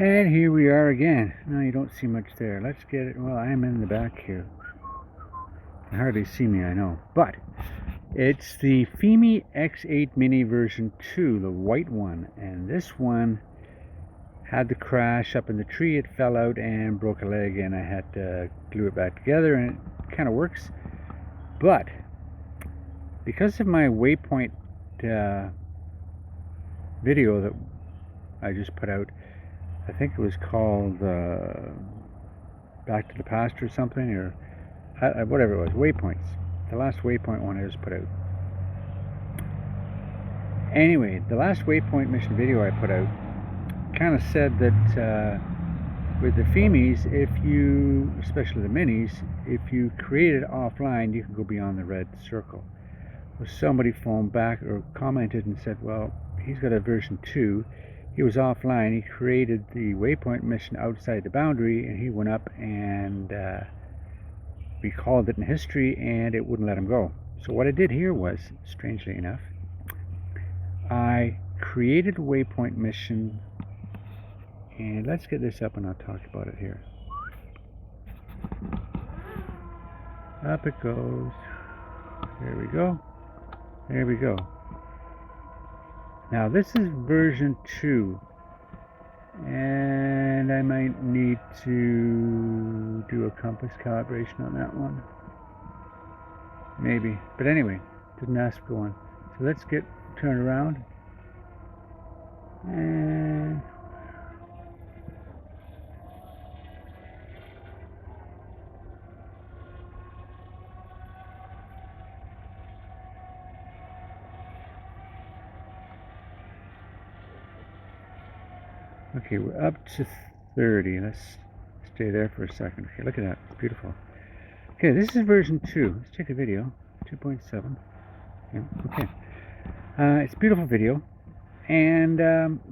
And here we are again. Now you don't see much there. Let's get it. Well, I am in the back here. You can hardly see me, I know. But it's the Fimi X8 Mini version 2, the white one. And this one had the crash up in the tree. It fell out and broke a leg, and I had to glue it back together, and it kind of works. But because of my Waypoint video that I just put out, I think it was called Back to the Past or something, or whatever it was, Waypoints. The last Waypoint one I just put out. Anyway, the last Waypoint mission video I put out kind of said that with the Fimis, if you, especially the minis, if you create it offline, you can go beyond the red circle. Well, somebody phoned back or commented and said, well, he's got a version 2. He was offline. He created the Waypoint mission outside the boundary, and he went up and recalled it in history, and it wouldn't let him go. So what I did here was, strangely enough, I created a Waypoint mission, and let's get this up and I'll talk about it here. Up it goes. There we go. There we go. Now this is version 2, and I might need to do a compass calibration on that one. Maybe. But anyway, didn't ask for one. So let's get turned around. And okay, we're up to 30. Let's stay there for a second. Okay, look at that. It's beautiful. Okay, this is version 2. Let's check a video. 2.7. Yeah, okay. It's a beautiful video. And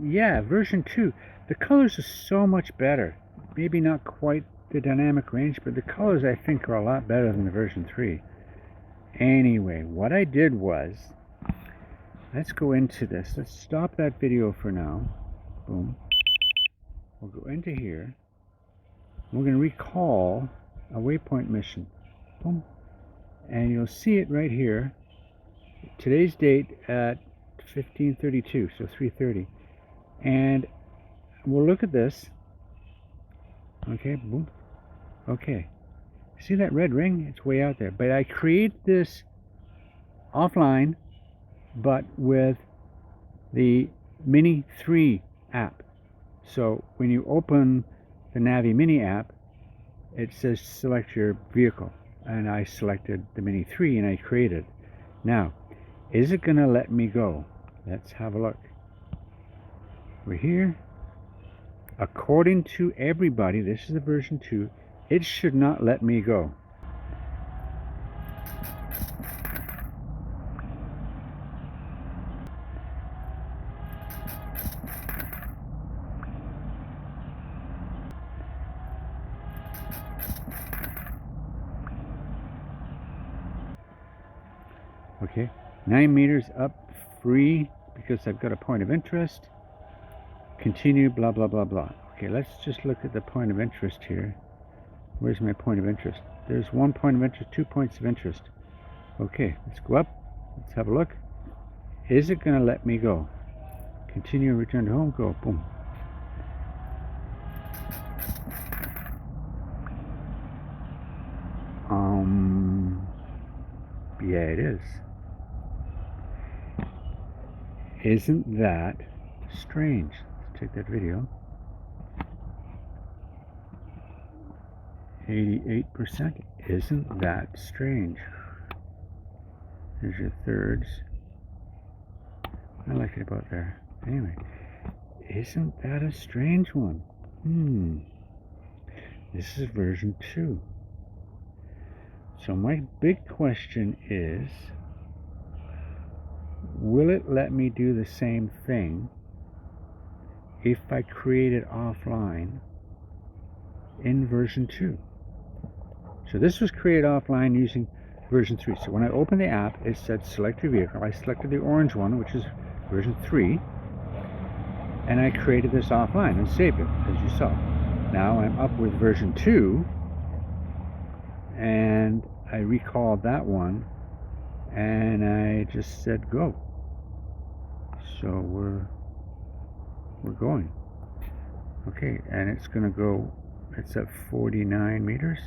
yeah, version 2. The colors are so much better. Maybe not quite the dynamic range, but the colors I think are a lot better than the version 3. Anyway, what I did was, let's go into this. Let's stop that video for now. Boom. We'll go into here. We're going to recall a Waypoint mission. Boom. And you'll see it right here. Today's date at 15:32, so 3:30. And we'll look at this. Okay, boom. Okay. See that red ring? It's way out there. But I create this offline, but with the Mini 3 app. So when you open the Navi Mini app, it says select your vehicle. And I selected the Mini 3 and I created. Now, is it going to let me go? Let's have a look. We're here. According to everybody, this is the version 2, it should not let me go. Okay, 9 meters up, free, because I've got a point of interest. Continue, blah, blah, blah, blah. Okay, let's just look at the point of interest here. Where's my point of interest? There's 1 point of interest, 2 points of interest. Okay, let's go up. Let's have a look. Is it going to let me go? Continue, return to home, go. Boom. Yeah, it is. Isn't that strange? Let's take that video. 88%. Isn't that strange? Here's your thirds. I like it about there. Anyway, isn't that a strange one? This is version 2. So my big question is, will it let me do the same thing if I create it offline in version 2? So this was created offline using version 3. So when I opened the app, it said select your vehicle. I selected the orange one, which is version 3. And I created this offline and saved it, as you saw. Now I'm up with version 2, and I recalled that one, and I just said go. So we're going. Okay, and it's gonna go, it's at 49 meters.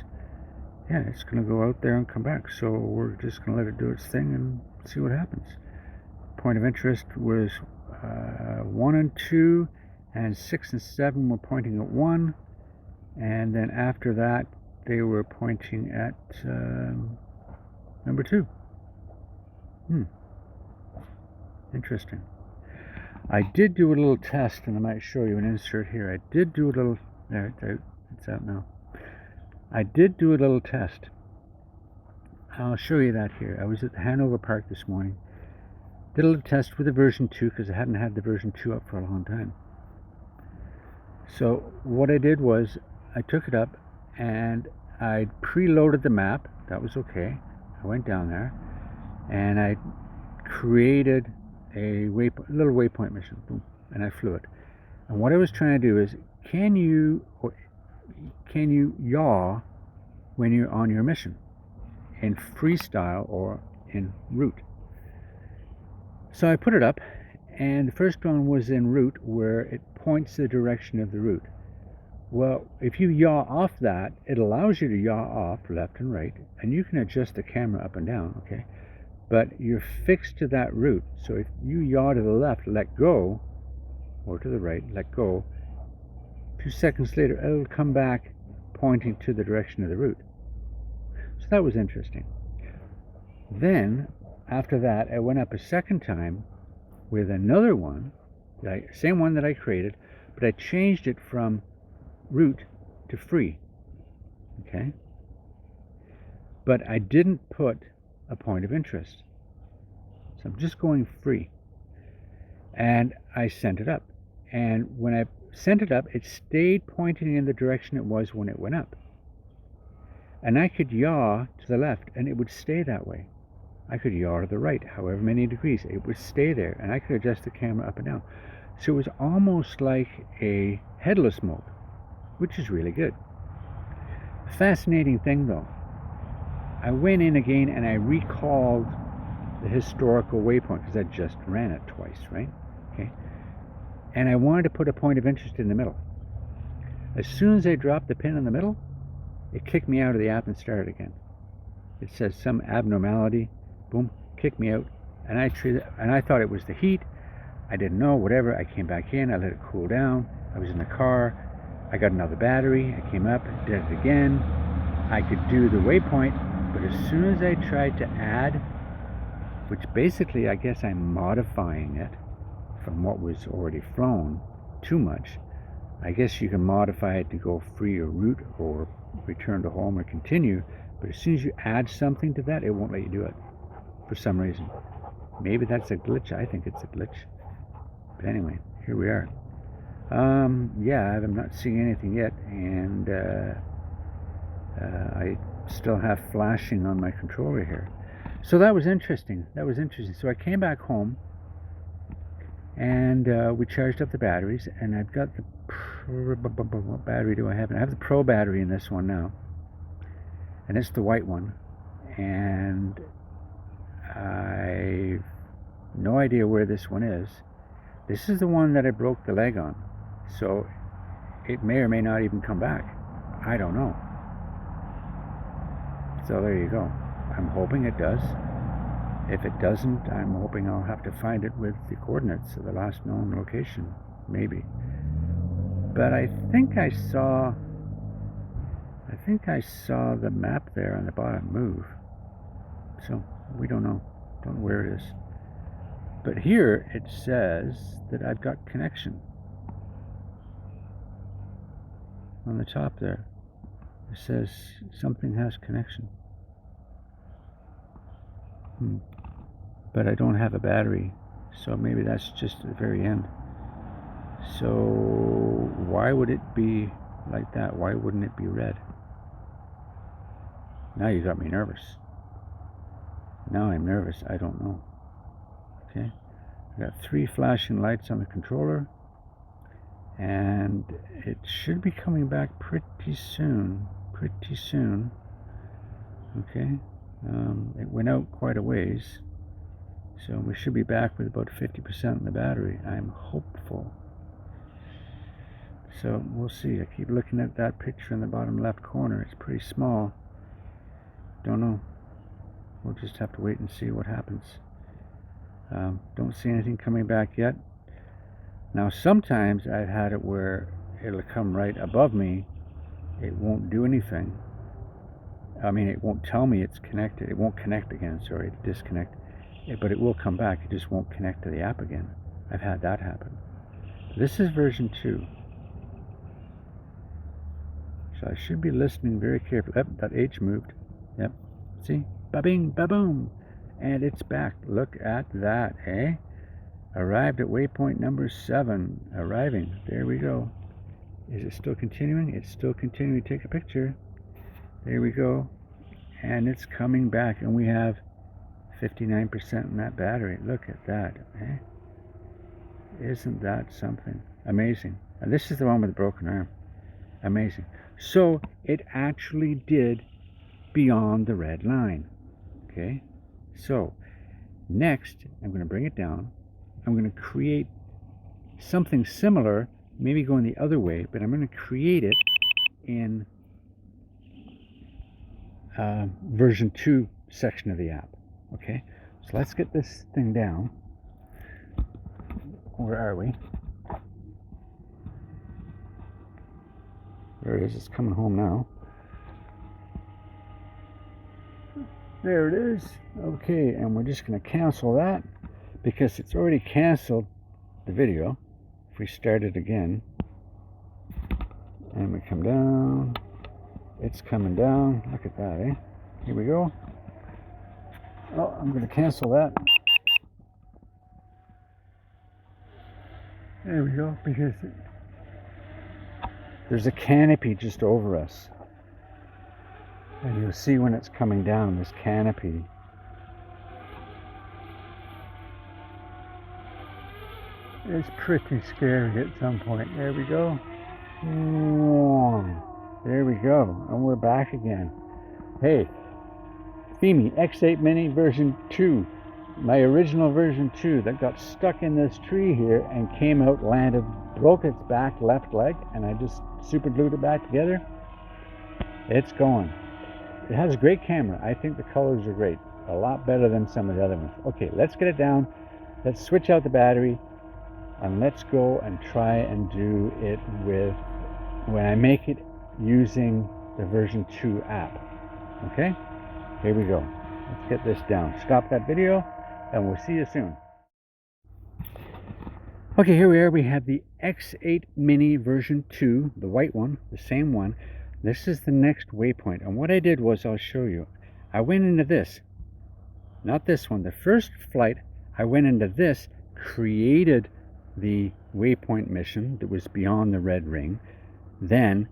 Yeah, it's gonna go out there and come back. So we're just gonna let it do its thing and see what happens. Point of interest was 1 and 2, and 6 and 7 were pointing at 1, and then after that they were pointing at number 2. Interesting. I did do a little test, and I might show you an insert here. I did do a little, there, it's out now. I did do a little test. I'll show you that here. I was at the Hanover Park this morning. Did a little test with the version 2 because I hadn't had the version 2 up for a long time. So what I did was I took it up and I preloaded the map. That was okay. I went down there and I created a little waypoint mission. Boom, and I flew it. And what I was trying to do is, can you yaw when you're on your mission in freestyle or in route? So I put it up, and the first one was in route, where it points the direction of the route. Well, if you yaw off that, it allows you to yaw off left and right, and you can adjust the camera up and down, okay? But you're fixed to that route. So if you yaw to the left, let go, or to the right, let go, 2 seconds later, it'll come back pointing to the direction of the route. So that was interesting. Then, after that, I went up a second time with another one, same one that I created, but I changed it from route to free, okay? But I didn't put a point of interest. So I'm just going free. And I sent it up. And when I sent it up, it stayed pointing in the direction it was when it went up. And I could yaw to the left, and it would stay that way. I could yaw to the right, however many degrees, it would stay there, and I could adjust the camera up and down. So it was almost like a headless mode, which is really good. Fascinating thing though, I went in again and I recalled the historical waypoint, because I just ran it twice, right? Okay. And I wanted to put a point of interest in the middle. As soon as I dropped the pin in the middle, it kicked me out of the app and started again. It says some abnormality. Boom, kicked me out, and I thought it was the heat. I didn't know, whatever. I came back in, I let it cool down. I was in the car. I got another battery. I came up, did it again. I could do the waypoint, but as soon as I tried to add, which basically I guess I'm modifying it from what was already flown too much. I guess you can modify it to go free or route or return to home or continue, but as soon as you add something to that, it won't let you do it for some reason. Maybe that's a glitch. I think it's a glitch. But anyway, here we are. Yeah, I'm not seeing anything yet, and I still have flashing on my controller here. So that was interesting. So I came back home, and we charged up the batteries, and I've got the what battery do I have? I have the Pro battery in this one now, and it's the white one, and I've no idea where this one is. This is the one that I broke the leg on, so it may or may not even come back. I don't know. So there you go. I'm hoping it does. If it doesn't, I'm hoping I'll have to find it with the coordinates of the last known location, maybe. But I think I saw the map there on the bottom move. So we don't know where it is. But here it says that I've got connection. On the top there, it says something has connection. But I don't have a battery, so maybe that's just at the very end. So why would it be like that? Why wouldn't it be red? Now you got me nervous. Now I'm nervous. I don't know. Okay, I got 3 flashing lights on the controller. and it should be coming back pretty soon. Okay, it went out quite a ways, so we should be back with about 50% in the battery. I'm hopeful. So we'll see. I keep looking at that picture in the bottom left corner. It's pretty small. Don't know. We'll just have to wait and see what happens. Don't see anything coming back yet. Now sometimes I've had it where it'll come right above me. It won't do anything. I mean, it won't tell me it's connected. It won't connect again, sorry, disconnect. But it will come back. It just won't connect to the app again. I've had that happen. This is version 2. So I should be listening very carefully. Yep, that H moved. Yep. See? Ba-bing, ba-boom. And it's back. Look at that, eh? Arrived at waypoint number 7. Arriving. There we go. Is it still continuing? It's still continuing to take a picture. There we go. And it's coming back. And we have 59% in that battery. Look at that, eh? Isn't that something? Amazing. And this is the one with the broken arm. Amazing. So it actually did beyond the red line. Okay, so next I'm going to bring it down. I'm going to create something similar, maybe going the other way, but I'm going to create it in version 2 section of the app. Okay, so let's get this thing down. Where are we? There it is. It's coming home now. There it is. Okay, and we're just going to cancel that because it's already canceled the video. If we start it again and we come down, it's coming down. Look at that, eh? Here we go. Oh, I'm going to cancel that. There we go, because there's a canopy just over us. And you'll see when it's coming down, this canopy. It's pretty scary at some point. There we go. There we go. And we're back again. Hey, Fimi X8 Mini version 2. My original version 2 that got stuck in this tree here and came out, landed, broke its back left leg, and I just super glued it back together. It's going. It has a great camera. I think the colors are great. A lot better than some of the other ones. Okay, let's get it down. Let's switch out the battery. And let's go and try and do it with, when I make it using the version 2 app. Okay? Here we go. Let's get this down. Stop that video, and we'll see you soon. Okay, here we are. We have the X8 Mini version 2, the white one, the same one. This is the next waypoint, and what I did was, I'll show you. I went into this, not this one. The first flight, I went into this, created the waypoint mission that was beyond the red ring, then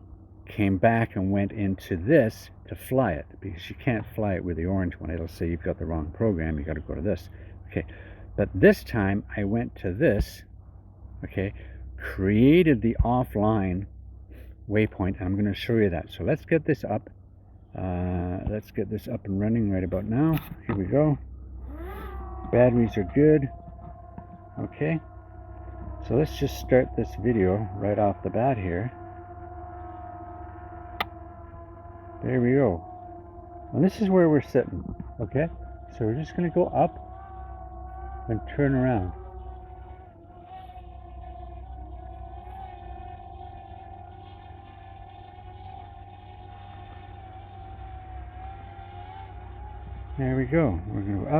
came back and went into this to fly it, because you can't fly it with the orange one. It'll say you've got the wrong program, you got to go to this. Okay, but this time I went to this, okay, created the offline waypoint, and I'm going to show you that. So let's get this up. Let's get this up and running right about now. Here we go. Batteries are good. Okay, so let's just start this video right off the bat here. There we go. And this is where we're sitting. Okay, so we're just going to go up and turn around. There we go. We're going to go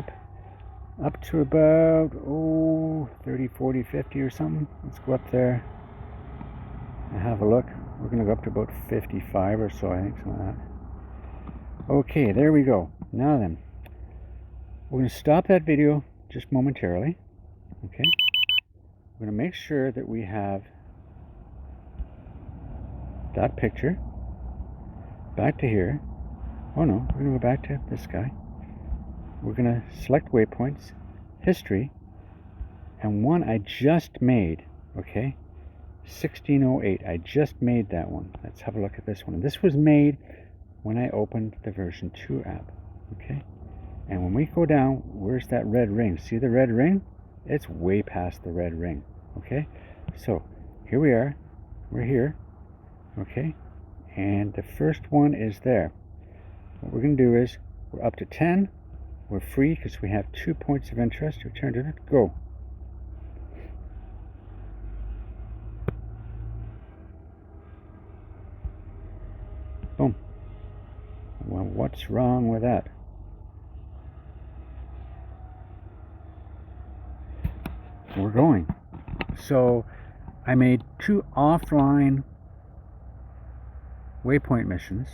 up to about 30, 40, 50 or something. Let's go up there and have a look. We're going to go up to about 55 or so, I think, something like that. Okay, there we go. Now then, we're going to stop that video just momentarily. Okay, we're going to make sure that we have that picture back to here. Oh no, we're going to go back to this guy. We're going to select waypoints, history, and one I just made. Okay, 1608. I just made that one. Let's have a look at this one. This was made when I opened the version 2 app. Okay, and when we go down, where's that red ring? See the red ring? It's way past the red ring. Okay, so here we are. We're here. Okay, and the first one is there. What we're going to do is we're up to 10. We're free because we have 2 points of interest. Return to it. Go. Boom. Well, what's wrong with that? We're going. So I made 2 offline waypoint missions.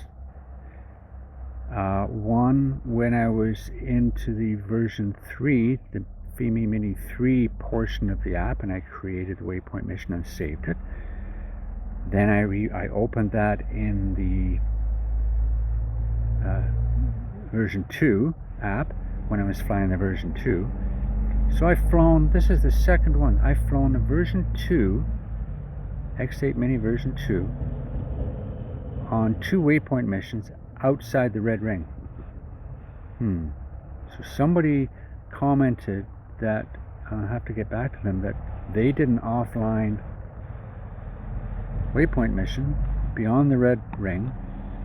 One when I was into the version 3, the Fimi Mini 3 portion of the app, and I created the waypoint mission and saved it. Then I opened that in the version 2 app when I was flying the version 2. So I've flown, this is the second one, I've flown a version 2, X8 Mini version 2, on 2 waypoint missions outside the red ring. So somebody commented that, I'll have to get back to them, that they did an offline waypoint mission beyond the red ring,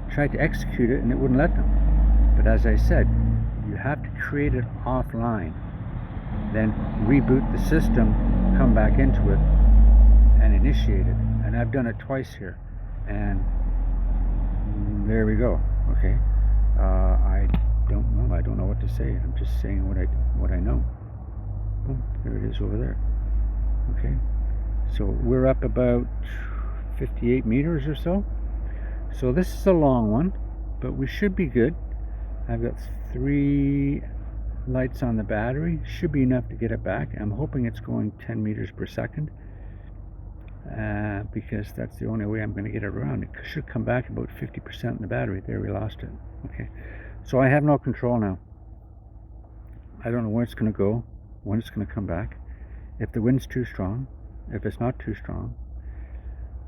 tried to execute it and it wouldn't let them. But as I said, you have to create it offline, then reboot the system, come back into it and initiate it. And I've done it twice here, and there we go. Okay, I don't know what to say. I'm just saying what I know. Boom, there it is over there. Okay, so we're up about 58 meters or so. So this is a long one, but we should be good. I've got 3 lights on the battery. Should be enough to get it back. I'm hoping it's going 10 meters per second, because that's the only way I'm going to get it around. It should come back about 50% in the battery. There, we lost it. Okay, so I have no control now. I don't know where it's going to go, when it's going to come back, if the wind's too strong, if it's not too strong.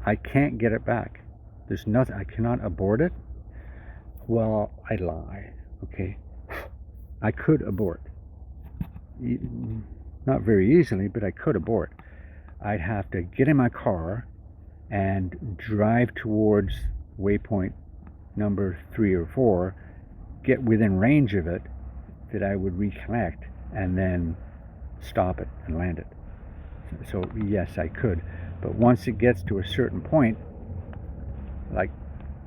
I can't get it back. There's nothing. I cannot abort it. Well, I lie. Okay, I could abort. Not very easily, but I could abort. I'd have to get in my car and drive towards waypoint number 3 or 4, get within range of it, that I would reconnect, and then stop it and land it. So yes, I could, but once it gets to a certain point, like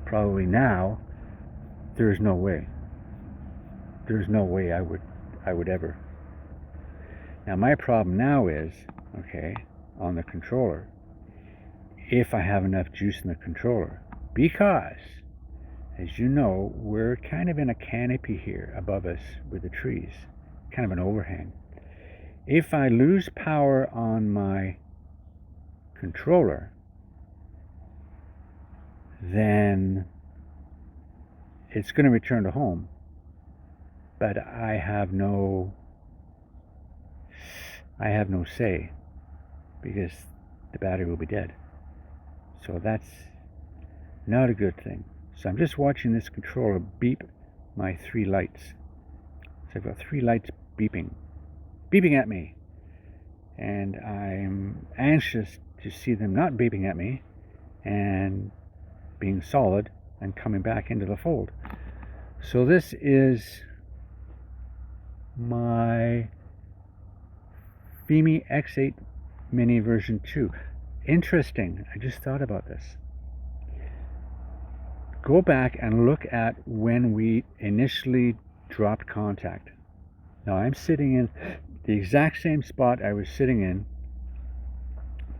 probably now, there's no way. There's no way I would ever. Now my problem now is, okay, on the controller, if I have enough juice in the controller, because as you know, we're kind of in a canopy here above us with the trees, kind of an overhang. If I lose power on my controller, then it's going to return to home, but I have no say, because the battery will be dead. So that's not a good thing. So I'm just watching this controller beep my 3 lights. So I've got 3 lights beeping at me, and I'm anxious to see them not beeping at me and being solid and coming back into the fold. So this is my Fimi X8 Mini version 2. Interesting, I just thought about this. Go back and look at when we initially dropped contact. Now I'm sitting in the exact same spot I was sitting in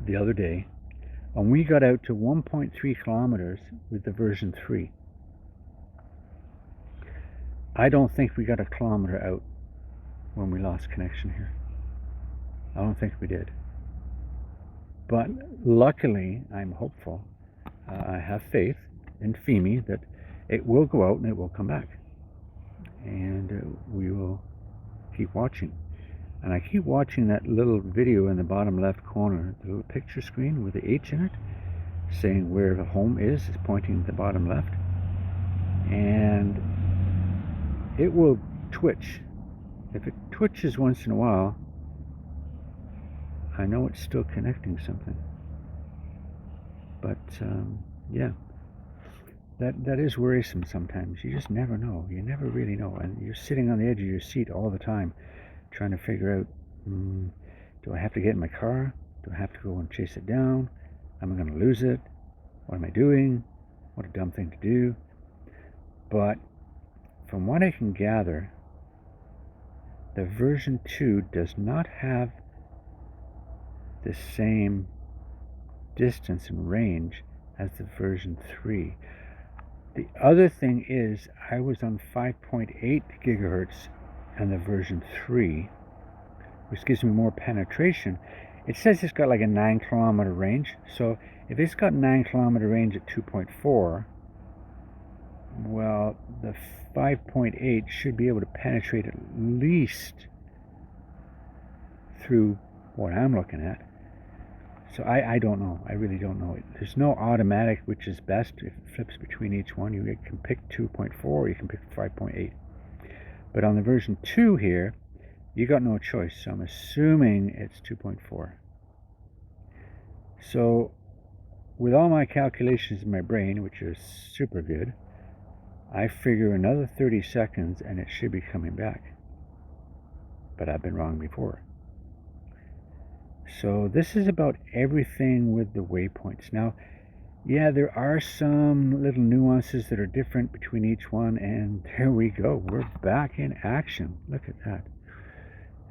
the other day, and we got out to 1.3 kilometers with the version 3. I don't think we got a kilometer out when we lost connection here. I don't think we did. But luckily, I'm hopeful. I have faith in Fimi that it will go out and it will come back. And we will keep watching. And I keep watching that little video in the bottom left corner, the little picture screen with the H in it, saying where the home is pointing to the bottom left. And it will twitch. If it twitches once in a while, I know it's still connecting something. But yeah, that is worrisome sometimes. You just never know. You never really know. And you're sitting on the edge of your seat all the time trying to figure out, do I have to get in my car? Do I have to go and chase it down? Am I going to lose it? What am I doing? What a dumb thing to do. But from what I can gather, the version 2 does not have the same distance and range as the version 3. The other thing is, I was on 5.8 gigahertz on the version 3, which gives me more penetration. It says it's got like a 9 kilometer range, so if it's got 9 kilometer range at 2.4, well, the 5.8 should be able to penetrate at least through what I'm looking at. So I don't know. I really don't know. There's no automatic which is best. If it flips between each one, you can pick 2.4 or you can pick 5.8. But on the version 2 here, you got no choice. So I'm assuming it's 2.4. So with all my calculations in my brain, which are super good, I figure another 30 seconds and it should be coming back. But I've been wrong before. So this is about everything with the waypoints. Now, yeah, there are some little nuances that are different between each one, and there we go. We're back in action. Look at that.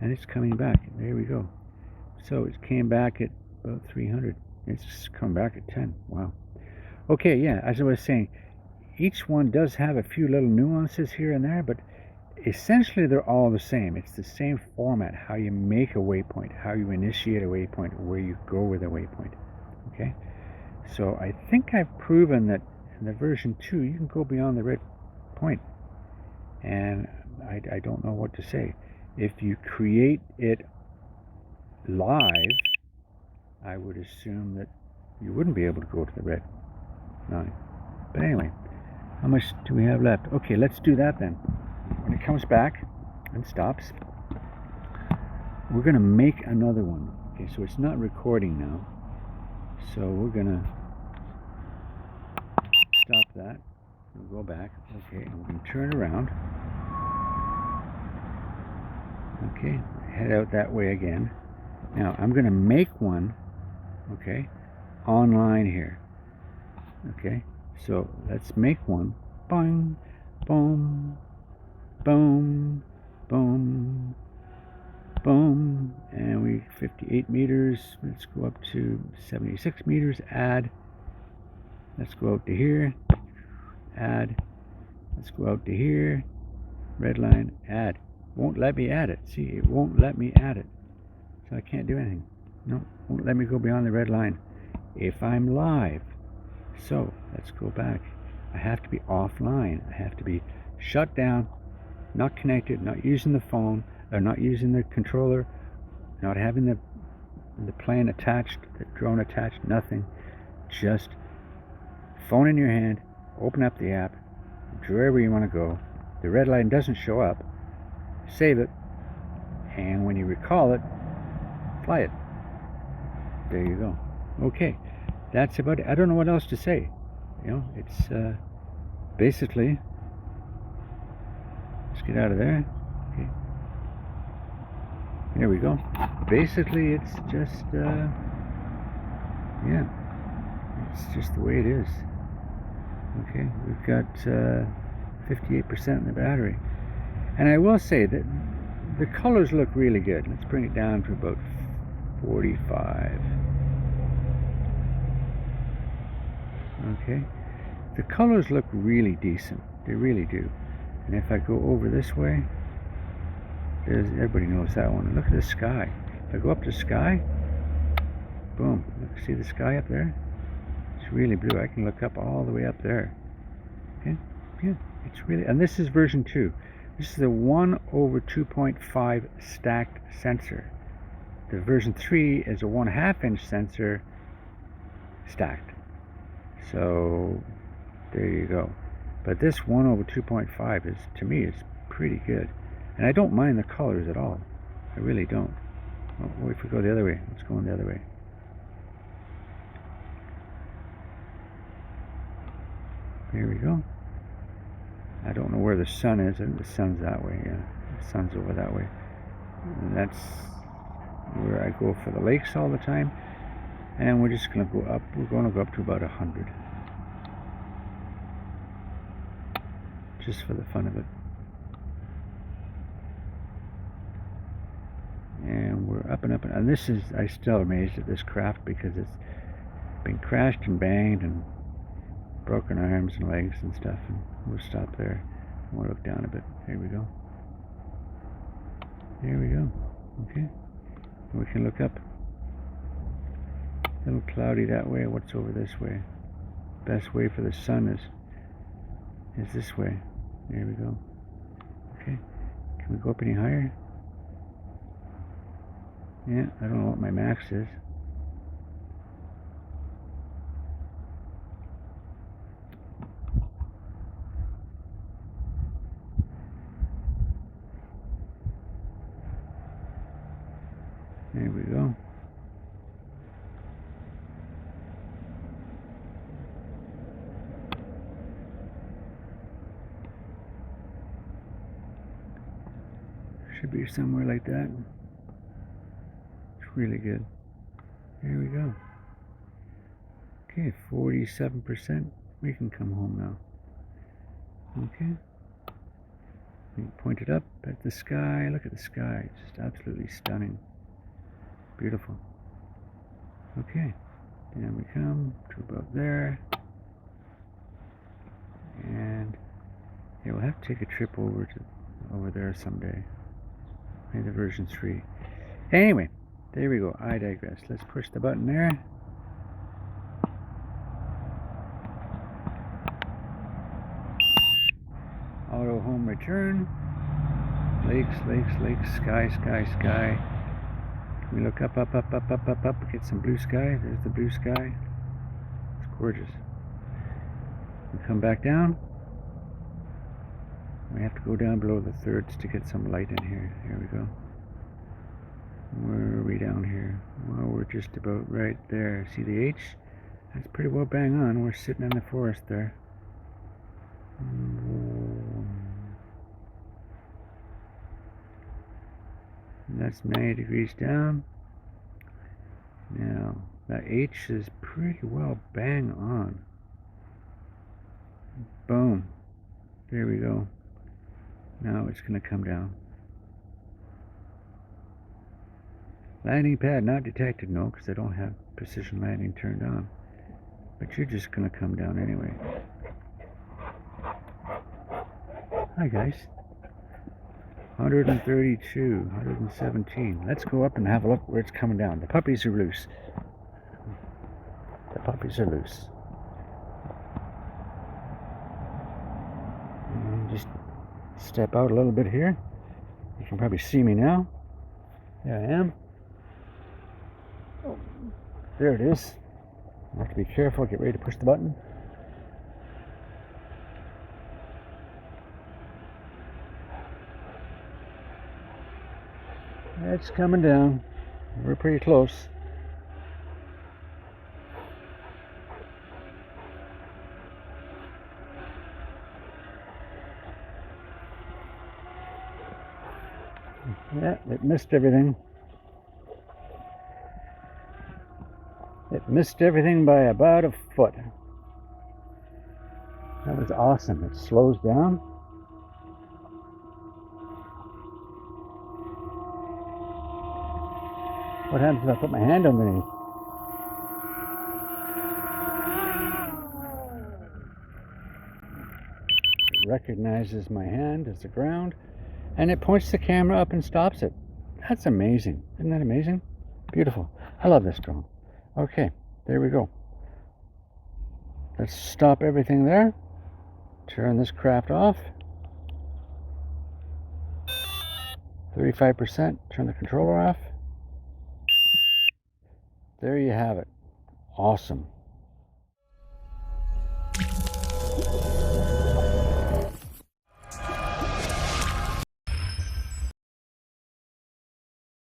And it's coming back. There we go. So it came back at about 300. It's come back at 10. Wow. Okay, yeah, as I was saying, each one does have a few little nuances here and there, but essentially they're all the same. It's the same format, how you make a waypoint, how you initiate a waypoint, where you go with a waypoint. Okay, so I think I've proven that in the version 2 you can go beyond the red point, and I don't know what to say. If you create it live, I would assume that you wouldn't be able to go to the red 9. But anyway, how much do we have left? Okay, let's do that then. When it comes back and stops, we're going to make another one. Okay, so it's not recording now. So we're going to stop that. We'll go back. Okay, and we're going to turn around. Okay, head out that way again. Now I'm going to make one, okay, online here. Okay, so let's make one. Boing, boom, boom, boom, boom, and we 58 meters. Let's go up to 76 meters. Add. Let's go out to here. Add. Let's go out to here. RedLine. Add. Won't let me add it. See, it won't let me add it. So I can't do anything. No, won't let me go beyond the red line if I'm live. So let's go back. I have to be offline. I have to be shut down, not connected, not using the phone, or not using the controller, not having the plane attached, the drone attached, nothing. Just phone in your hand, open up the app, wherever you want to go. The red line doesn't show up, save it, and when you recall it, fly it. There you go. Okay, that's about it. I don't know what else to say. You know, it's basically, let's get out of there. Okay, there we go. Basically, it's just yeah, it's just the way it is. Okay, we've got 58% in the battery, and I will say that the colors look really good. Let's bring it down to about 45. Okay, the colors look really decent. They really do. And if I go over this way, everybody knows that one. Look at the sky. If I go up to sky, boom, look, see the sky up there? It's really blue. I can look up all the way up there. Okay, yeah, it's really, and this is version 2. This is a 1/2.5 stacked sensor. The version 3 is a 1/2 inch sensor stacked. So there you go. But this 1/2.5 is, to me, is pretty good. And I don't mind the colors at all. I really don't. Oh, if we go the other way, let's go the other way. There we go. I don't know where the sun is. I think the sun's that way. Yeah, the sun's over that way. And that's where I go for the lakes all the time. And we're just going to go up. We're going to go up to about 100. Just for the fun of it. And we're up and up. And this is, I'm still amazed at this craft because it's been crashed and banged and broken arms and legs and stuff. And we'll stop there. We'll look down a bit. There we go. There we go. Okay. We can look up. A little cloudy that way. What's over this way? Best way for the sun is this way. There we go. Okay. Can we go up any higher? Yeah, I don't know what my max is. There we go. Should be somewhere like that. It's really good. There we go. Okay, 47%. We can come home now. Okay. We point it up at the sky. Look at the sky. It's just absolutely stunning. Beautiful. Okay. Down we come to about there. And yeah, we'll have to take a trip over there someday. Maybe the version 3. Anyway, there we go. I digress. Let's push the button there. Auto home return. Lakes, lakes, lakes, sky, sky, sky. Can we look up, up, up, up, up, up, up, get some blue sky? There's the blue sky. It's gorgeous. We come back down. We have to go down below the thirds to get some light in here. Here we go. Where are we down here? Well, we're just about right there. See the H? That's pretty well bang on. We're sitting in the forest there. And that's 90 degrees down. Now, that H is pretty well bang on. Boom. There we go. Now it's going to come down. Landing pad not detected, no, because I don't have precision landing turned on. But you're just going to come down anyway. Hi guys. 132, 117. Let's go up and have a look where it's coming down. The puppies are loose. The puppies are loose. And just step out a little bit here. You can probably see me now. There I am. Oh, there it is. I have to be careful. Get ready to push the button. It's coming down. We're pretty close. Yeah, it missed everything. It missed everything by about a foot. That was awesome. It slows down. What happens if I put my hand underneath? It recognizes my hand as the ground, and it points the camera up and stops it. That's amazing. Isn't that amazing? Beautiful. I love this drone. Okay, there we go. Let's stop everything there. Turn this craft off. 35%. Turn the controller off. There you have it. Awesome.